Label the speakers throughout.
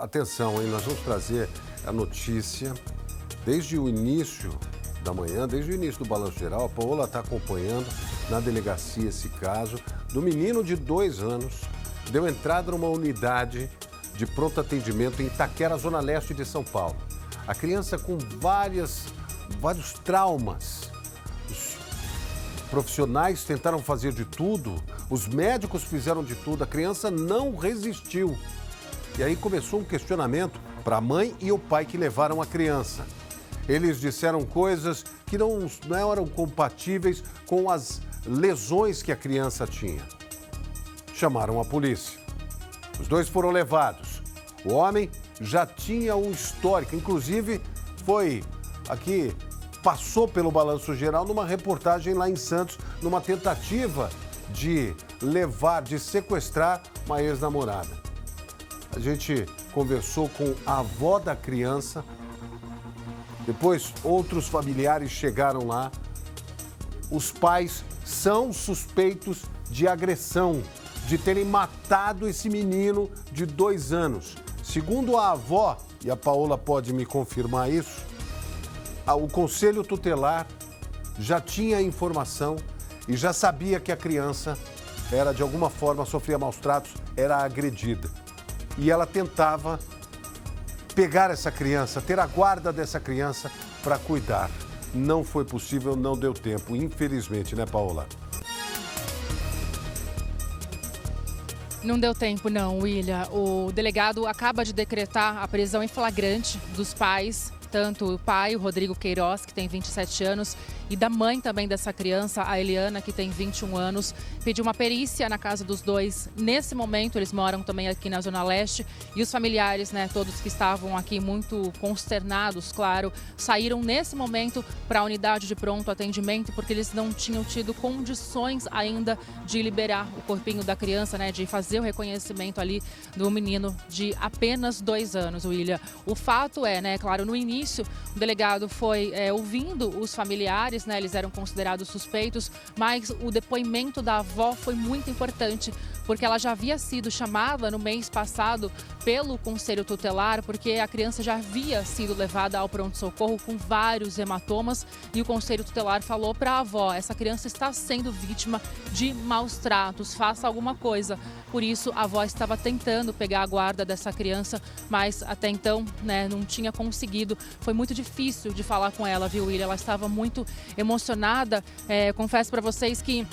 Speaker 1: Atenção, hein? Nós vamos trazer a notícia desde o início da manhã, desde o início do Balanço Geral. A Paola está acompanhando na delegacia esse caso do menino de 2 anos. Deu entrada numa unidade de pronto atendimento em Itaquera, zona leste de São Paulo. A criança com vários traumas. Os profissionais tentaram fazer de tudo, os médicos fizeram de tudo, a criança não resistiu. E aí começou um questionamento para a mãe e o pai que levaram a criança. Eles disseram coisas que não eram compatíveis com as lesões que a criança tinha. Chamaram a polícia. Os 2 foram levados. O homem já tinha um histórico, inclusive passou pelo Balanço Geral numa reportagem lá em Santos, numa tentativa de sequestrar uma ex-namorada. A gente conversou com a avó da criança, depois outros familiares chegaram lá. Os pais são suspeitos de agressão, de terem matado esse menino de 2 anos. Segundo a avó, e a Paola pode me confirmar isso, o Conselho Tutelar já tinha informação e já sabia que a criança era, de alguma forma, sofria maus tratos, era agredida. E ela tentava pegar essa criança, ter a guarda dessa criança para cuidar. Não foi possível, não deu tempo, infelizmente, né, Paola?
Speaker 2: Não deu tempo não, William. O delegado acaba de decretar a prisão em flagrante dos pais, tanto o pai, o Rodrigo Queiroz, que tem 27 anos, e da mãe também dessa criança, a Eliana, que tem 21 anos. Pediu uma perícia na casa dos 2. Nesse momento, eles moram também aqui na Zona Leste. E os familiares, todos que estavam aqui muito consternados, claro, saíram nesse momento para a unidade de pronto atendimento, porque eles não tinham tido condições ainda de liberar o corpinho da criança, de fazer o reconhecimento ali do menino de apenas 2 anos, William. O fato é, claro, no início, o delegado foi ouvindo os familiares, eles eram considerados suspeitos, mas o depoimento da avó foi muito importante, porque ela já havia sido chamada no mês passado pelo Conselho Tutelar, porque a criança já havia sido levada ao pronto-socorro com vários hematomas e o Conselho Tutelar falou para a avó: essa criança está sendo vítima de maus tratos, faça alguma coisa. Por isso, a avó estava tentando pegar a guarda dessa criança, mas até então, não tinha conseguido. Foi muito difícil de falar com ela, viu, William? Ela estava muito emocionada. Confesso para vocês que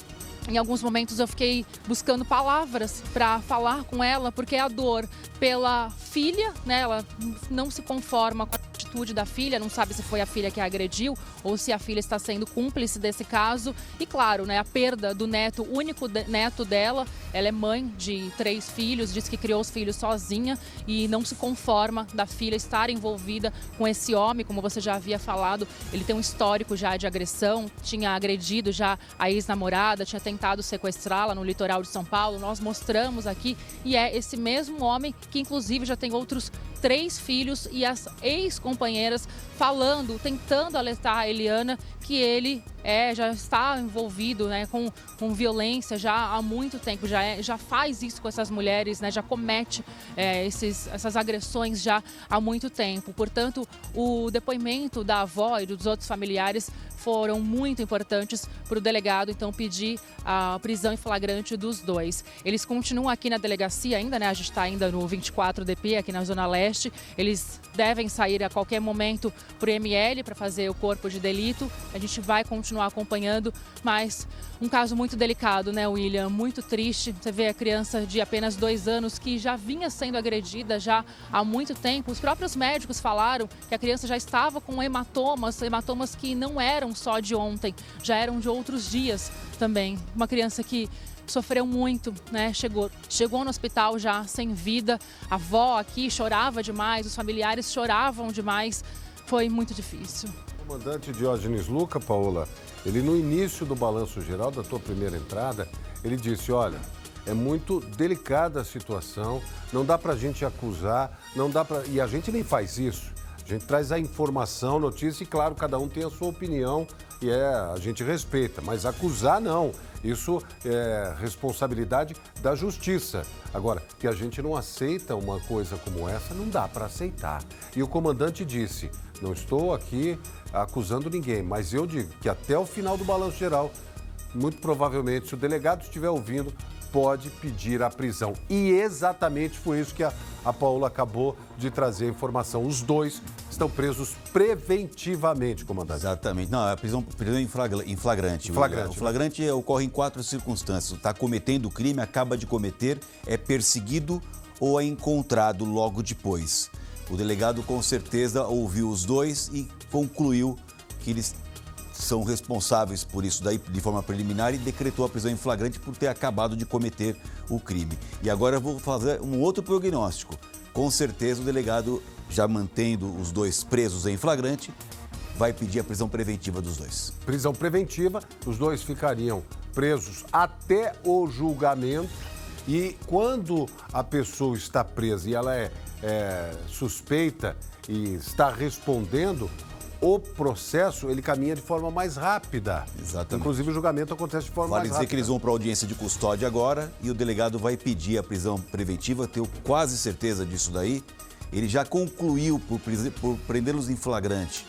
Speaker 2: em alguns momentos eu fiquei buscando palavras para falar com ela, porque a dor pela filha, ela não se conforma com a atitude da filha, não sabe se foi a filha que a agrediu ou se a filha está sendo cúmplice desse caso. E claro, a perda do neto, o único neto dela. Ela é mãe de 3 filhos, diz que criou os filhos sozinha e não se conforma da filha estar envolvida com esse homem, como você já havia falado. Ele tem um histórico já de agressão, tinha agredido já a ex-namorada, tinha tentado sequestrá-la no litoral de São Paulo. Nós mostramos aqui e é esse mesmo homem que inclusive já tem outros 3 filhos e as ex-companheiras falando, tentando alertar a Eliana que ele já está envolvido com violência já há muito tempo, já faz isso com essas mulheres, já comete essas agressões já há muito tempo. Portanto, o depoimento da avó e dos outros familiares foram muito importantes para o delegado, então, pedir a prisão em flagrante dos 2. Eles continuam aqui na delegacia ainda, a gente está ainda no 24DP, aqui na Zona Leste. Eles devem sair a qualquer momento para o ML para fazer o corpo de delito. A gente vai continuar acompanhando, mas um caso muito delicado, William? Muito triste. Você vê a criança de apenas 2 anos que já vinha sendo agredida já há muito tempo. Os próprios médicos falaram que a criança já estava com hematomas que não eram só de ontem, já eram de outros dias também. Uma criança que sofreu muito, Chegou no hospital já sem vida. A avó aqui chorava demais, os familiares choravam demais. Foi muito difícil.
Speaker 1: O comandante Diógenes Luca, Paola, ele no início do Balanço Geral, da tua primeira entrada, ele disse: olha, é muito delicada a situação, não dá pra gente acusar, não dá pra... E a gente nem faz isso. A gente traz a informação, notícia e, claro, cada um tem a sua opinião e a gente respeita. Mas acusar, não. Isso é responsabilidade da justiça. Agora, que a gente não aceita uma coisa como essa, não dá para aceitar. E o comandante disse, não estou aqui acusando ninguém, mas eu digo que até o final do balanço geral, muito provavelmente, se o delegado estiver ouvindo, pode pedir a prisão. E exatamente foi isso que a Paola acabou de trazer a informação. Os dois estão presos preventivamente, comandante.
Speaker 3: Exatamente. Não, a prisão em flagrante. O flagrante ocorre em 4 circunstâncias. Está cometendo o crime, acaba de cometer, é perseguido ou é encontrado logo depois. O delegado com certeza ouviu os dois e concluiu que eles são responsáveis por isso daí de forma preliminar e decretou a prisão em flagrante por ter acabado de cometer o crime. E agora eu vou fazer um outro prognóstico. Com certeza o delegado, já mantendo os dois presos em flagrante, vai pedir a prisão preventiva dos dois.
Speaker 1: Prisão preventiva, os dois ficariam presos até o julgamento e quando a pessoa está presa e ela é suspeita e está respondendo, o processo, ele caminha de forma mais rápida.
Speaker 3: Exatamente.
Speaker 1: Inclusive, o julgamento acontece de forma mais rápida.
Speaker 3: Vale dizer que eles vão para a audiência de custódia agora e o delegado vai pedir a prisão preventiva, tenho quase certeza disso daí. Ele já concluiu por prendê-los em flagrante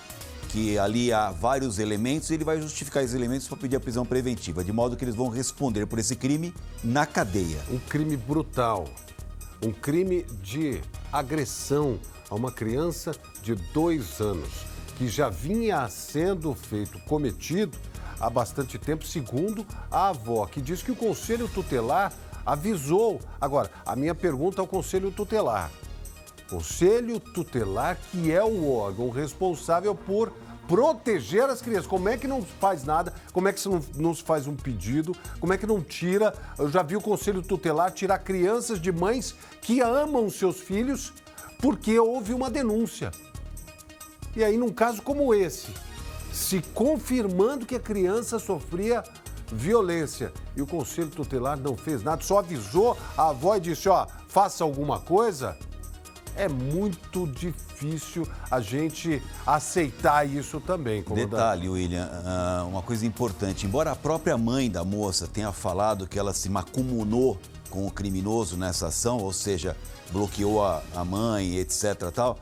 Speaker 3: que ali há vários elementos e ele vai justificar esses elementos para pedir a prisão preventiva, de modo que eles vão responder por esse crime na cadeia.
Speaker 1: Um crime brutal, um crime de agressão a uma criança de 2 anos. Que já vinha sendo cometido há bastante tempo, segundo a avó, que diz que o Conselho Tutelar avisou. Agora, a minha pergunta ao Conselho Tutelar. Conselho Tutelar, que é o órgão responsável por proteger as crianças. Como é que não faz nada? Como é que não se faz um pedido? Como é que não tira? Eu já vi o Conselho Tutelar tirar crianças de mães que amam seus filhos porque houve uma denúncia. E aí, num caso como esse, se confirmando que a criança sofria violência e o Conselho Tutelar não fez nada, só avisou a avó e disse, faça alguma coisa, é muito difícil a gente aceitar isso também, comandante.
Speaker 3: Detalhe, William, uma coisa importante, embora a própria mãe da moça tenha falado que ela se macumunou com o criminoso nessa ação, ou seja, bloqueou a mãe, etc. tal,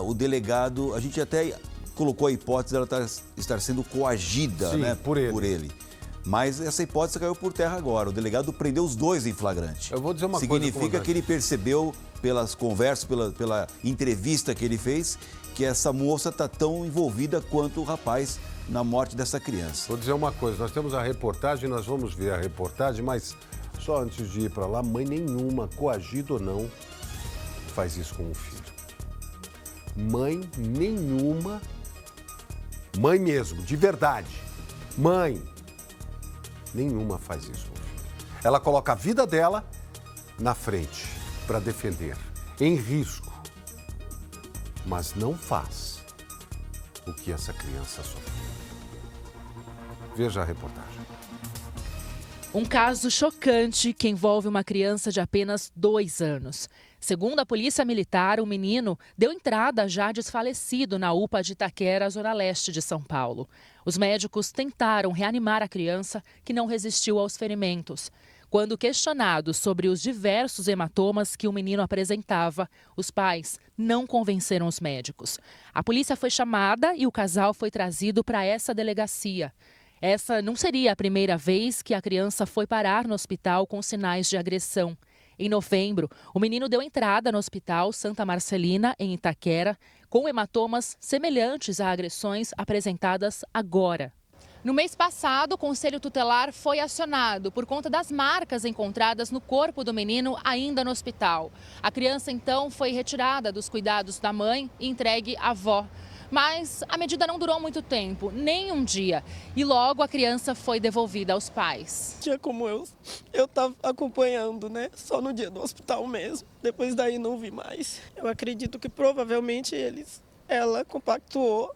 Speaker 3: o delegado, a gente até colocou a hipótese de ela estar sendo coagida.
Speaker 1: Sim,
Speaker 3: né,
Speaker 1: por ele.
Speaker 3: Mas essa hipótese caiu por terra agora. O delegado prendeu os dois em flagrante.
Speaker 1: Eu vou dizer uma coisa,
Speaker 3: significa que ele percebeu, pelas conversas, pela entrevista que ele fez, que essa moça está tão envolvida quanto o rapaz na morte dessa criança.
Speaker 1: Vou dizer uma coisa, nós temos a reportagem, nós vamos ver a reportagem, mas só antes de ir para lá, mãe nenhuma, coagida ou não, faz isso com o filho. Mãe nenhuma, mãe mesmo, de verdade, mãe nenhuma faz isso com o filho. Ela coloca a vida dela na frente para defender, em risco, mas não faz o que essa criança sofreu. Veja a reportagem.
Speaker 2: Um caso chocante que envolve uma criança de apenas 2 anos. Segundo a Polícia Militar, o menino deu entrada já desfalecido na UPA de Itaquera, zona leste de São Paulo. Os médicos tentaram reanimar a criança, que não resistiu aos ferimentos. Quando questionados sobre os diversos hematomas que o menino apresentava, os pais não convenceram os médicos. A polícia foi chamada e o casal foi trazido para essa delegacia. Essa não seria a primeira vez que a criança foi parar no hospital com sinais de agressão. Em novembro, o menino deu entrada no Hospital Santa Marcelina, em Itaquera, com hematomas semelhantes a agressões apresentadas agora. No mês passado, o Conselho Tutelar foi acionado por conta das marcas encontradas no corpo do menino ainda no hospital. A criança, então, foi retirada dos cuidados da mãe e entregue à avó. Mas a medida não durou muito tempo, nem um dia, e logo a criança foi devolvida aos pais.
Speaker 4: Dia como eu estava acompanhando, né? Só no dia do hospital mesmo. Depois daí não vi mais. Eu acredito que provavelmente ela compactuou,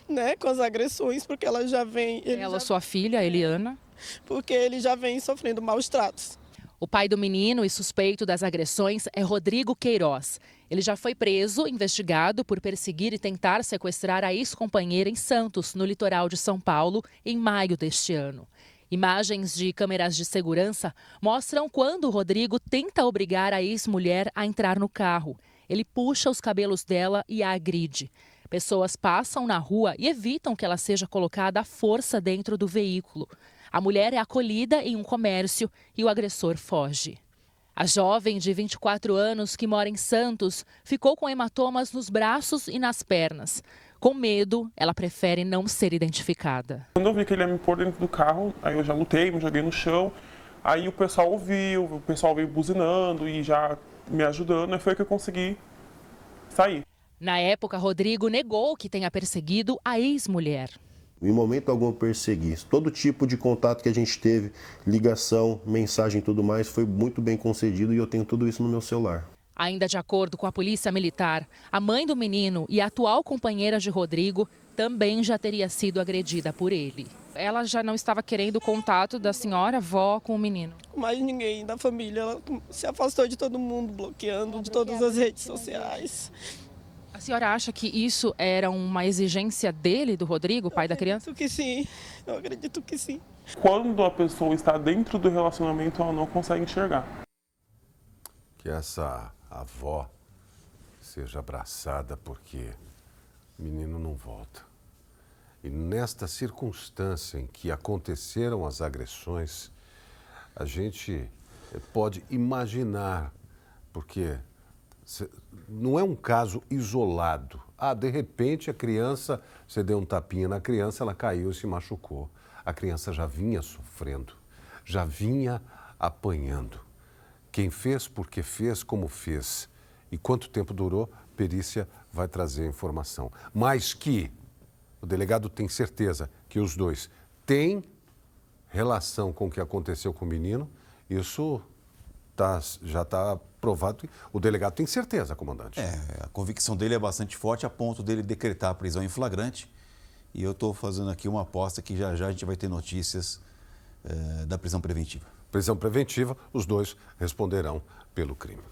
Speaker 4: né, com as agressões, porque ela já vem...
Speaker 2: Sua filha, Eliana?
Speaker 4: Porque ele já vem sofrendo maus tratos.
Speaker 2: O pai do menino e suspeito das agressões é Rodrigo Queiroz. Ele já foi preso, investigado por perseguir e tentar sequestrar a ex-companheira em Santos, no litoral de São Paulo, em maio deste ano. Imagens de câmeras de segurança mostram quando o Rodrigo tenta obrigar a ex-mulher a entrar no carro. Ele puxa os cabelos dela e a agride. Pessoas passam na rua e evitam que ela seja colocada à força dentro do veículo. A mulher é acolhida em um comércio e o agressor foge. A jovem de 24 anos, que mora em Santos, ficou com hematomas nos braços e nas pernas. Com medo, ela prefere não ser identificada.
Speaker 5: Quando eu vi que ele ia me pôr dentro do carro, aí eu já lutei, me joguei no chão. Aí o pessoal ouviu, o pessoal veio buzinando e já me ajudando, e foi que eu consegui sair.
Speaker 2: Na época, Rodrigo negou que tenha perseguido a ex-mulher.
Speaker 6: Em momento algum eu persegui. Todo tipo de contato que a gente teve, ligação, mensagem e tudo mais, foi muito bem concedido e eu tenho tudo isso no meu celular.
Speaker 2: Ainda de acordo com a polícia militar, a mãe do menino e a atual companheira de Rodrigo também já teria sido agredida por ele. Ela já não estava querendo o contato da senhora, avó, com o menino?
Speaker 4: Mais ninguém da família, ela se afastou de todo mundo, bloqueando de todas as redes sociais.
Speaker 2: A senhora acha que isso era uma exigência dele, do Rodrigo, pai da criança?
Speaker 4: Eu acredito que sim.
Speaker 5: Quando a pessoa está dentro do relacionamento, ela não consegue enxergar.
Speaker 1: Que essa avó seja abraçada, porque o menino não volta. E nesta circunstância em que aconteceram as agressões, a gente pode imaginar, porque não é um caso isolado. De repente a criança, você deu um tapinha na criança, ela caiu e se machucou. A criança já vinha sofrendo, já vinha apanhando. Quem fez, porque fez, como fez. E quanto tempo durou, perícia vai trazer a informação. Mas que o delegado tem certeza que os dois têm relação com o que aconteceu com o menino, isso já está provado. O delegado tem certeza, comandante.
Speaker 3: A convicção dele é bastante forte a ponto dele decretar a prisão em flagrante. E eu estou fazendo aqui uma aposta que já a gente vai ter notícias da prisão preventiva.
Speaker 1: Prisão preventiva, os dois responderão pelo crime.